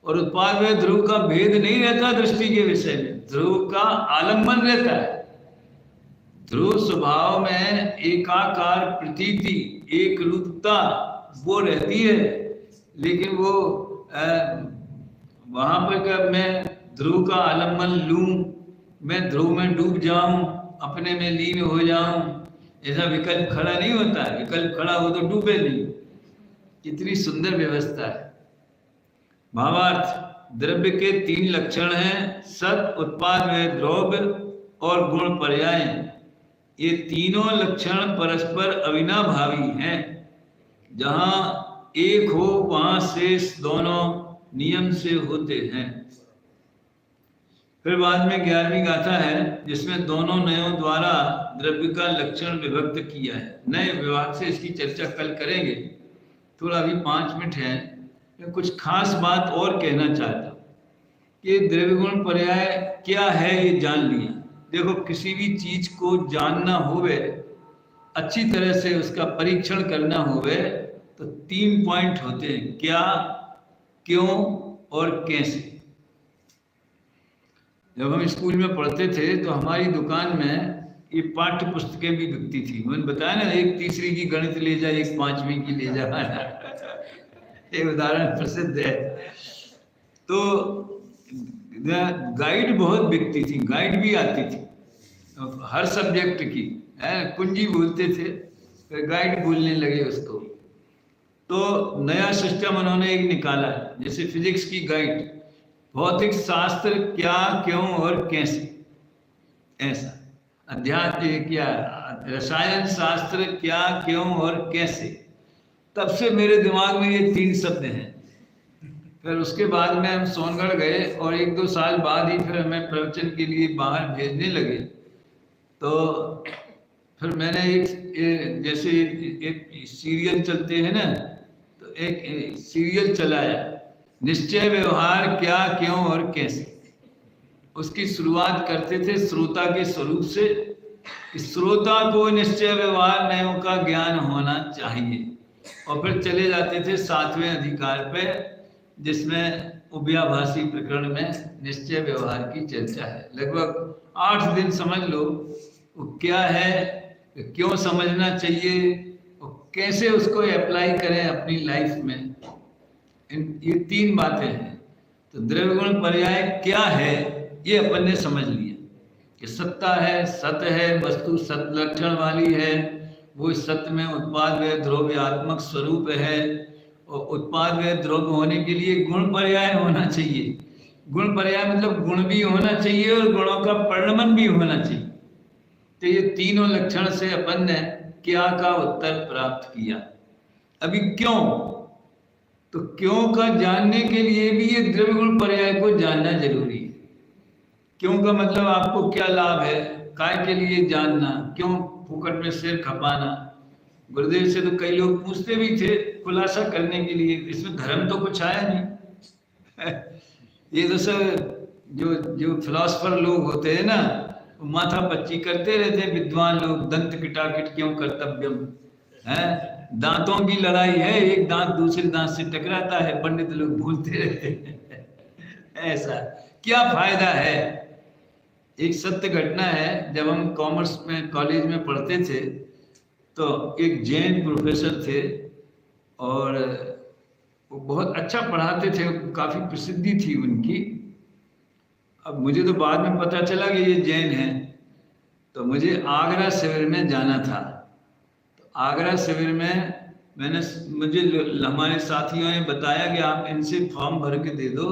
A: और उत्पाद में ध्रुव का भेद नहीं रहता दृष्टि के विषय में, ध्रुव का आलम्बन रहता है। ध्रुव स्वभाव में एकाकार प्रतीति, एक रूपता वो रहती है, लेकिन वो वहां पर कब मैं ध्रुव का आलम्बन लूं, मैं ध्रुव में डूब जाऊं, अपने में लीन हो जाऊं, ऐसा विकल्प खड़ा नहीं होता है। विकल्प खड़ा हो तो डूबे नहीं। कितनी सुंदर व्यवस्था है। भावार्थ, द्रव्य के 3 लक्षण हैं, सत, उत्पाद में द्रव्य और गुण पर्याय। ये तीनों लक्षण परस्पर अविनाभावी हैं। जहां एक हो वहां शेष दोनों नियम से होते हैं। फिर बाद में 11वीं गाथा है जिसमें दोनों नयों द्वारा द्रव्य का लक्षण विभक्त किया है। नए विभाग से इसकी चर्चा कल करेंगे। थोड़ा अभी 5 मिनट है। मैं कुछ खास बात और कहना चाहता हूँ कि द्रव्य गुण पर्याय क्या है ये जान लिया। देखो, किसी भी चीज को जानना होवे, अच्छी तरह से उसका परीक्षण करना होवे, तो 3 पॉइंट होते हैं, क्या, क्यों और कैसे। जब हम स्कूल में पढ़ते थे तो हमारी दुकान में ये पाठ्य पुस्तकें भी बिकती थी। मैंने बताया ना, एक 3री की गणित ले जा, एक 5वीं की ले जा एक उदाहरण प्रसिद्ध है। तो गाइड बहुत बिकती थी, गाइड भी आती थी हर सब्जेक्ट की, कुंजी बोलते थे, फिर गाइड बोलने लगे उसको। तो नया सिस्टम उन्होंने एक निकाला है, जैसे फिजिक्स की गाइड, भौतिक शास्त्र क्या, क्यों और कैसे, ऐसा। अध्यात्म क्या, रसायन शास्त्र क्या, क्यों और कैसे। तब से मेरे दिमाग में ये 3 शब्द हैं। फिर उसके बाद में हम सोनगढ़ गए और 1-2 साल बाद ही फिर हमें प्रवचन के लिए बाहर भेजने लगे। तो फिर मैंने एक जैसे एक सीरियल चलते हैं ना, तो एक सीरियल चलाया, निश्चय व्यवहार क्या, क्यों और कैसे। उसकी शुरुआत करते थे श्रोता के स्वरूप से, कि श्रोता को निश्चय व्यवहार नयों का ज्ञान होना चाहिए। और फिर चले जाते थे 7वें अधिकार पे, जिसमें उभयाभासी प्रकरण में निश्चय व्यवहार की चर्चा है। लगभग 8 दिन समझ लो वो क्या है, क्यों समझना चाहिए और कैसे उसको अप्लाई करें अपनी लाइफ में। ये 3 बातें हैं। तो द्रव्य गुण पर्याय क्या है ये अपन ने समझ लिया कि सत्ता है, सत्य है, वस्तु सत लक्षण वाली है, वो सत्य में उत्पाद व द्रव्यात्मक स्वरूप है। और उत्पाद व द्रव्य होने के लिए गुण पर्याय होना चाहिए। गुण पर्याय मतलब गुण भी होना चाहिए और गुणों का परिणमन भी होना चाहिए। तो ये तीनों लक्षण से अपन ने क्या का उत्तर प्राप्त किया। अभी क्यों, तो क्यों का जानने के लिए भी ये द्रव्य गुण पर्याय को जानना जरूरी है। क्यों का मतलब आपको क्या लाभ है, काय के लिए जानना, क्यों फुकट में सिर खपाना। गुरुदेव से तो कई लोग पूछते भी थे खुलासा करने के लिए, इसमें धर्म तो कुछ आया नहीं। ये तो सब जो जो फिलोसफर लोग होते हैं ना, वो माथा पच्ची करते रहते हैं। विद्वान लोग दंत किटाकिट क्यों कर्तव्यम है, दांतों की लड़ाई है, एक दांत दूसरे दांत से टकराता है, पंडित लोग भूलते रहते हैं। ऐसा क्या फायदा है। एक सत्य घटना है, जब हम कॉमर्स में कॉलेज में पढ़ते थे तो एक जैन प्रोफेसर थे और वो बहुत अच्छा पढ़ाते थे, काफी प्रसिद्धि थी उनकी। अब मुझे तो बाद में पता चला कि ये जैन हैं, तो मुझे आगरा शिविर में जाना था। तो आगरा शिविर में मुझे हमारे साथियों ने बताया कि आप इनसे फॉर्म भर के दे दो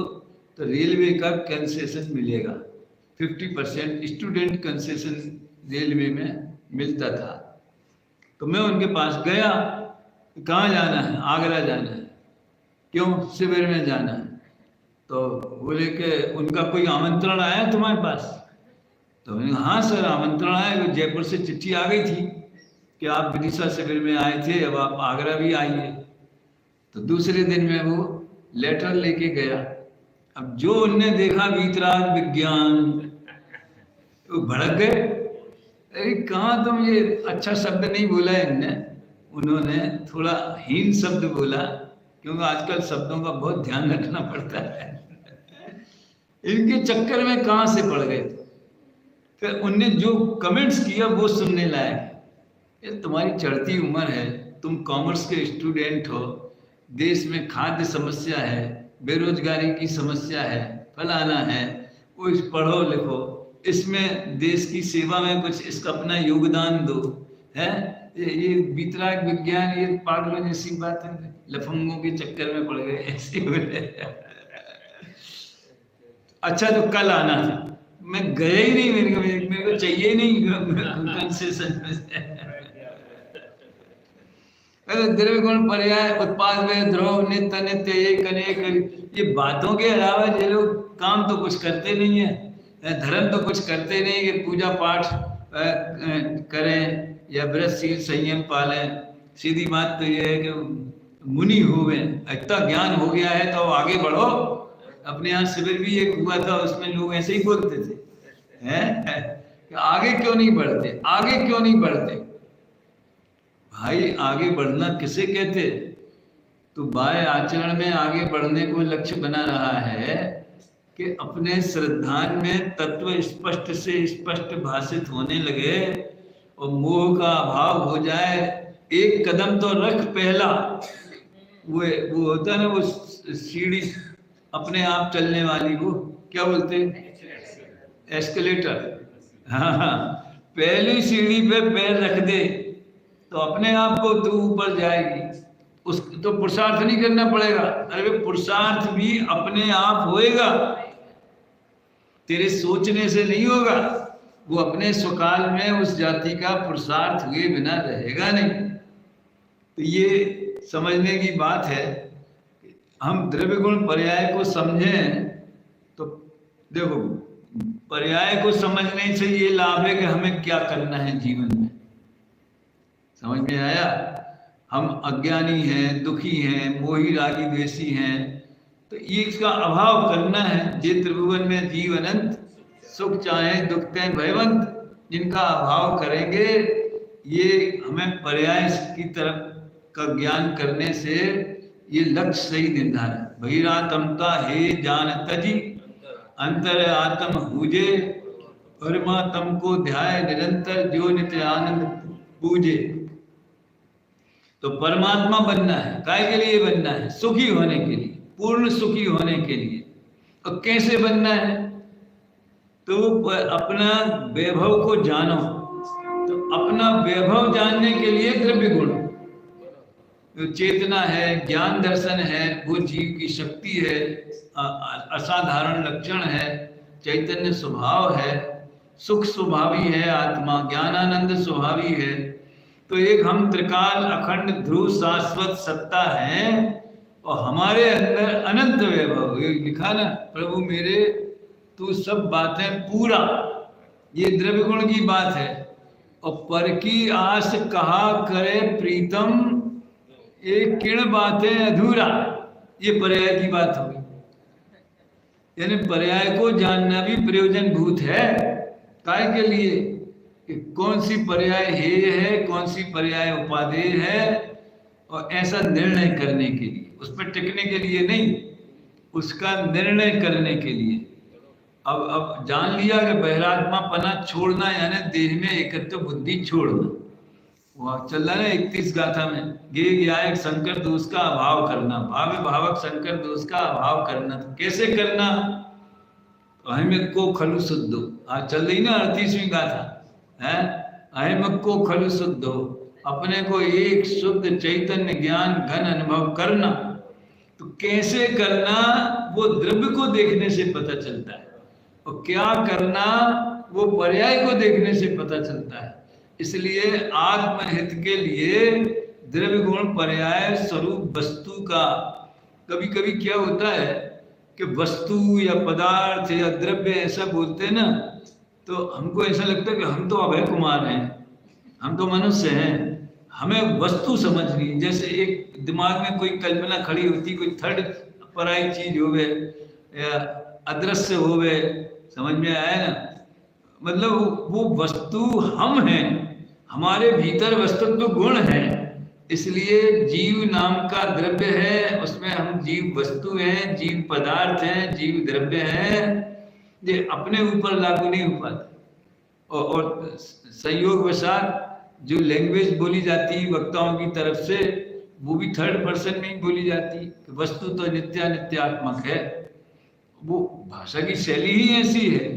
A: तो रेलवे का कंसेशन मिलेगा, 50% स्टूडेंट कंसेशन रेलवे में मिलता था। तो मैं उनके पास गया, कहाँ जाना है, आगरा जाना है। क्यों, शिविर में जाना है। तो बोले कि उनका कोई आमंत्रण आया तुम्हारे पास। तो मैंने कहा हाँ सर आमंत्रण आया, जयपुर से चिट्ठी आ गई थी कि आप विदिशा शिविर में आए थे, अब आप आगरा भी आइए। तो दूसरे दिन में वो लेटर लेके गया। अब जो उनने देखा वीतराग विज्ञान, वो भड़क गए। अरे कहाँ तुम, ये अच्छा शब्द नहीं बोला इनने, उन्होंने थोड़ा हीन शब्द बोला, क्योंकि आजकल शब्दों का बहुत ध्यान रखना पड़ता है। इनके चक्कर में कहाँ से पड़ गए। फिर उनने जो कमेंट्स किया वो सुनने लायक। ये तुम्हारी चढ़ती उम्र है, तुम कॉमर्स के स्टूडेंट हो, देश में खाद्य समस्या है, बेरोजगारी की समस्या है, फलाना है, वो पढ़ो लिखो, इसमें देश की सेवा में कुछ इसका अपना योगदान दो। है ये वितराग विज्ञान, ये पागलों जैसी बात है, लफंगों के चक्कर में पड़ गए ऐसे बोले। अच्छा तो कल आना था, मैं गया ही नहीं, मेरे को चाहिए नहीं कंसेशन में। द्रव्य गुण पर्याय उत्पाद में ध्रुव नित्य नित्य एक अनेक, ये बातों के अलावा ये लोग काम तो कुछ करते नहीं है, धर्म तो कुछ करते नहीं कि पूजा पाठ करें या व्रत शील संयम पालें। सीधी बात तो ये है कि मुनि हो गए, इतना ज्ञान हो गया है तो आगे बढ़ो। अपने यहाँ शिविर भी एक हुआ था, उसमें लोग ऐसे ही बोलते थे, हैं आगे क्यों नहीं बढ़ते, आगे क्यों नहीं बढ़ते। भाई आगे बढ़ना किसे कहते, तो बाय आचरण में आगे बढ़ने को लक्ष्य बना रहा है कि अपने श्रद्धान में तत्व स्पष्ट से स्पष्ट भाषित होने लगे और मोह का अभाव हो जाए। एक कदम तो रख पहला, वो होता है ना, वो सीढ़ी अपने आप चलने वाली, वो क्या बोलते हैं, एस्केलेटर। हाँ, पहली सीढ़ी पे पैर रख दे तो अपने आप को तू ऊपर जाएगी। उस तो पुरुषार्थ नहीं करना पड़ेगा। अरे पुरुषार्थ भी अपने आप होएगा, तेरे सोचने से नहीं होगा। वो अपने स्वकाल में उस जाति का पुरुषार्थ हुए बिना रहेगा नहीं। तो ये समझने की बात है। हम द्रव्य गुण पर्याय को समझें तो देखो, पर्याय को समझने से ये लाभ है कि हमें क्या करना है जीवन में। समझ में आया। हम अज्ञानी हैं, दुखी हैं, मोही रागी द्वेषी हैं, तो ये इसका अभाव करना है। जे त्रिभुवन में जीव अनंत, सुख चाहे दुख तय भयवंत, जिनका अभाव करेंगे, ये हमें पर्याय की तरफ का ज्ञान करने से ये लक्ष्य सही निर्धारण। बहिरात्मता हे जान तजी, अंतर आत्म पूजे, परमात्म को ध्याय निरंतर, जो नित्य आनंद पूजे। तो परमात्मा बनना है, काय के लिए बनना है, सुखी होने के लिए, पूर्ण सुखी होने के लिए। और कैसे बनना है, तो अपना वैभव को जानो। तो अपना वैभव जानने के लिए द्रव्य गुण, तो चेतना है, ज्ञान दर्शन है, वो जीव की शक्ति है, असाधारण लक्षण है, चैतन्य स्वभाव है, सुख स्वभावी है, आत्मा ज्ञानानंद स्वभावी है। तो एक हम त्रिकाल अखंड ध्रुव शाश्वत सत्ता है और हमारे अंदर अनंत वैभव। ये लिखा ना, प्रभु मेरे तू सब बातें पूरा, ये द्रव्य गुण की बात है। और पर की आस कहा करे प्रीतम, एक किण बातें अधूरा, ये पर्याय की बात होगी। यानी पर्याय को जानना भी प्रयोजन भूत है। काय के लिए कि कौन सी पर्याय हेय है, कौन सी पर्याय उपादेय है, और ऐसा निर्णय करने के लिए, उस पर टिकने के लिए नहीं, उसका निर्णय करने के लिए। अब जान लिया कि बहिरात्मा पना छोड़ना यानी देह में एकत्व बुद्धि छोड़ना। वह चल रहा है 31 गाथा में, गे ज्ञायक संकर दोष का अभाव करना, भाव्य भावक संकर दोष का अभाव करना। तो कैसे करना? तो अहम को खलु शुद्धो, आज चल रही ना 38वीं गाथा है, अहम को खलु शुद्धो, अपने को एक शुद्ध चैतन्य ज्ञान घन अनुभव करना। तो कैसे करना? वो द्रव्य को देखने से पता चलता है, और क्या करना वो पर्याय को देखने से पता चलता है। इसलिए आत्महित के लिए द्रव्य गुण पर्याय स्वरूप वस्तु का, कभी कभी क्या होता है कि वस्तु या पदार्थ या द्रव्य ऐसा बोलते हैं ना, तो हमको ऐसा लगता है कि हम तो अभय कुमार हैं, हम तो मनुष्य हैं, हमें वस्तु समझनी। जैसे एक दिमाग में कोई कल्पना खड़ी होती, कोई थर्ड पराई चीज होवे या अदृश्य होवे, समझ में आया ना? मतलब वो वस्तु हम हैं, हमारे भीतर वस्तुत्व गुण है। इसलिए जीव नाम का द्रव्य है, उसमें हम जीव वस्तु हैं, जीव पदार्थ हैं, जीव द्रव्य हैं। ये अपने ऊपर लागू नहीं हो पाता। और संयोग वशात जो लैंग्वेज बोली जाती वक्ताओं की तरफ से, वो भी थर्ड पर्सन में ही बोली जाती। वस्तु तो नित्यानित्यात्मक है, वो भाषा की शैली ही ऐसी है।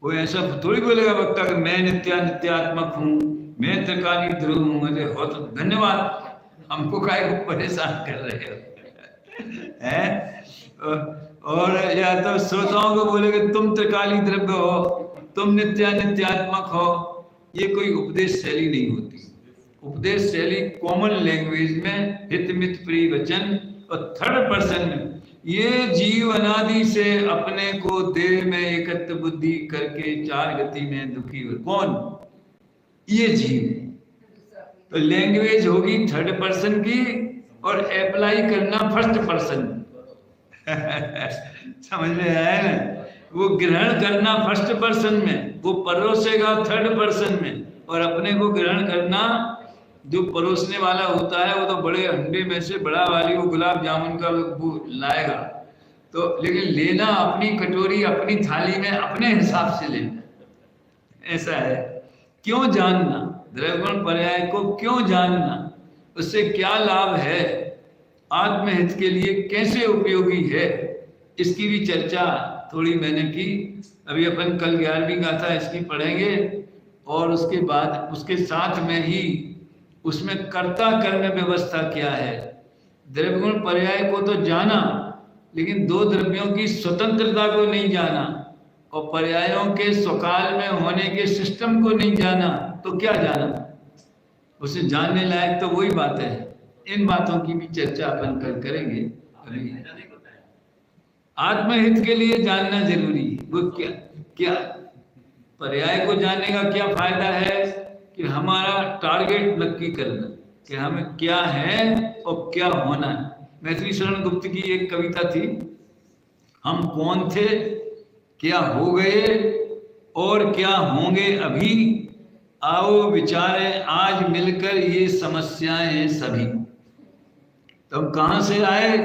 A: वो ऐसा थोड़ी बोलेगा वक्ता कि मैं नित्यानित्यात्मक हूँ, मैं त्रिकाली ध्रुव हूँ। मुझे हो तो धन्यवाद, हमको काहे को परेशान कर रहे हो हैं? और या तो श्रोताओं को बोलेगा तुम त्रिकाली द्रव्य हो, तुम नित्यानित्यात्मक हो। ये कोई उपदेश शैली नहीं होती। उपदेश शैली कॉमन लैंग्वेज में हित मित प्रिय वचन, और थर्ड पर्सन में ये जीव अनादि से अपने को देह में एकत्व बुद्धि करके चार गति में दुखी हुए। कौन? ये जीव। तो लैंग्वेज होगी थर्ड पर्सन की, और अप्लाई करना फर्स्ट पर्सन। समझ में आया ना? वो ग्रहण करना फर्स्ट पर्सन में, वो परोसेगा थर्ड पर्सन में, और अपने को ग्रहण करना, जो परोसने वाला होता है वो तो बड़े अंडे में से बड़ा वाली वो गुलाब जामुन का वो लाएगा। तो लेकिन लेना अपनी कटोरी अपनी थाली में अपने हिसाब से लेना, ऐसा है। क्यों जानना? द्रव्यगुण पर्याय को क्यों जानना? उससे क्या लाभ है? आत्महित के लिए कैसे उपयोगी है? इसकी भी चर्चा थोड़ी मैंने की। अभी अपन कल 11वीं गाथा इसकी पढ़ेंगे, और उसके बाद उसके साथ में ही उसमें कर्ता कर्म व्यवस्था क्या है। द्रव्यगुण पर्याय को तो जाना, लेकिन दो द्रव्यों की स्वतंत्रता को नहीं जाना, और पर्यायों के स्वकाल में होने के सिस्टम को नहीं जाना, तो क्या जाना? उसे जानने लायक तो वही बात है। इन बातों की भी चर्चा अपन कल करेंगे। अभी आत्महित के लिए जानना जरूरी। वो क्या पर्याय को जानने का क्या फायदा है? कि हमारा टारगेट नक्की करना कि हमें क्या है और क्या होना है। मैथिली शरण गुप्त की एक कविता थी, हम कौन थे, क्या हो गए और क्या होंगे अभी, आओ विचारें आज मिलकर ये समस्याएं सभी। तो हम कहाँ से आए?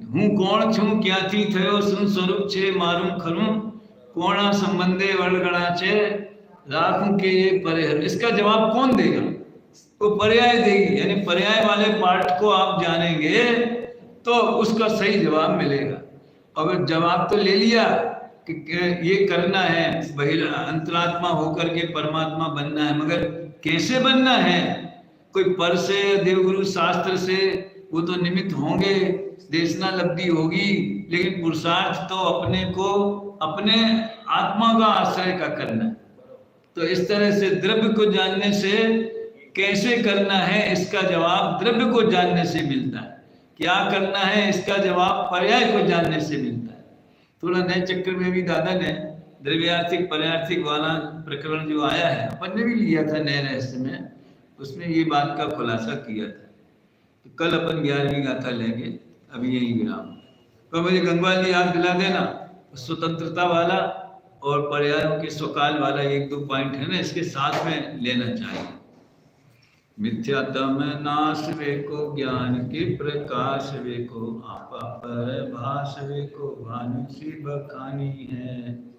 A: हूँ कौन छू क्या थी थयो सुन स्वरूप छे मारूं खरूं, कोणा संबंधे वर्णगणा छे राखूं के ये परिहर। इसका जवाब कौन देगा? वो पर्याय देगी। यानी पर्याय वाले पार्ट को आप जानेंगे तो उसका सही जवाब मिलेगा। अगर जवाब तो ले लिया कि ये करना है, अंतरात्मा होकर के परमात्मा बनना है, मगर कैसे बनना है? कोई पर से, देवगुरु शास्त्र से वो तो निमित्त होंगे, देशना लब्धि होगी, लेकिन पुरुषार्थ तो अपने को अपने आत्मा का आश्रय का करना है। तो इस तरह से द्रव्य को जानने से कैसे करना है, इसका जवाब द्रव्य को जानने से मिलता है। क्या करना है इसका जवाब पर्याय को जानने से मिलता है। थोड़ा नए चक्कर में भी दादा ने द्रव्यार्थिक पर्यार्थिक वाला प्रकरण जो आया है, अपन ने भी लिया था नए रहस्य में, उसमें ये बात का खुलासा किया था। तो कल अपन 11वीं गाथा लेंगे, अभी यही विराम। तो मुझे गंगवाल जी याद दिला देना, स्वतंत्रता वाला और पर्यायों के स्वकाल वाला 1-2 पॉइंट है ना, इसके साथ में लेना चाहिए। मिथ्यात्म नाश वेको, ज्ञान के प्रकाश वेको, आपा पर भाष वेको, भानु सी बखानी है।